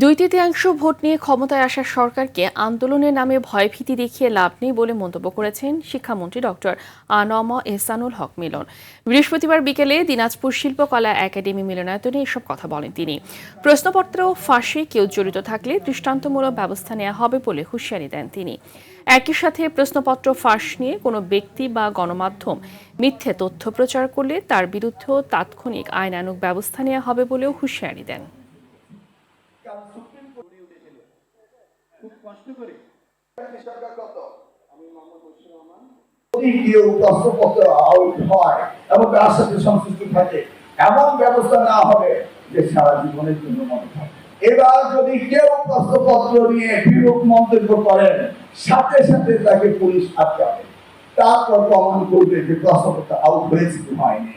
2/3 vote নিয়ে ক্ষমতায় আসা সরকারকে আন্দোলনের নামে ভয়ভীতি দেখিয়ে লাভ নেই বলে মন্তব্য করেছেন শিক্ষামন্ত্রী ডক্টর আ.ন.ম এহসানুল হক মিলন। বৃহস্পতিবার বিকেলে দিনাজপুর শিল্পকলা একাডেমি মিলনায়তনে এসব কথা বলেন তিনি। প্রশ্নপত্র ফাঁসে কেউ জড়িত থাকলে দৃষ্টান্তমূলক ব্যবস্থা নেওয়া হবে বলে হুঁশিয়ারি দেন তিনি। একই সাথে প্রশ্নপত্র ফাঁস নিয়ে কোনো ব্যক্তি বা গণমাধ্যম মিথ্যে তথ্য প্রচার করলে তার বিরুদ্ধেও তাৎক্ষণিক আইনানুগ ব্যবস্থা নেওয়া হবে বলেও হুঁশিয়ারি দেন। যদি কেউ প্রশ্নপত্র আউট হয় এবং তার সাথে সংশ্লিষ্ট থাকে এমন ব্যবস্থা নেওয়া হবে যে সারা জীবনের জন্য মনে থাকে। এবার যদি কেউ প্রশ্নপত্র নিয়ে বিরূপ মন্তব্য করেন সাথে সাথে তাকে পুলিশ আটকাবে, তারপর প্রমাণ করবে যে প্রশ্নপত্র আউট হয়েছে কি হয়নি।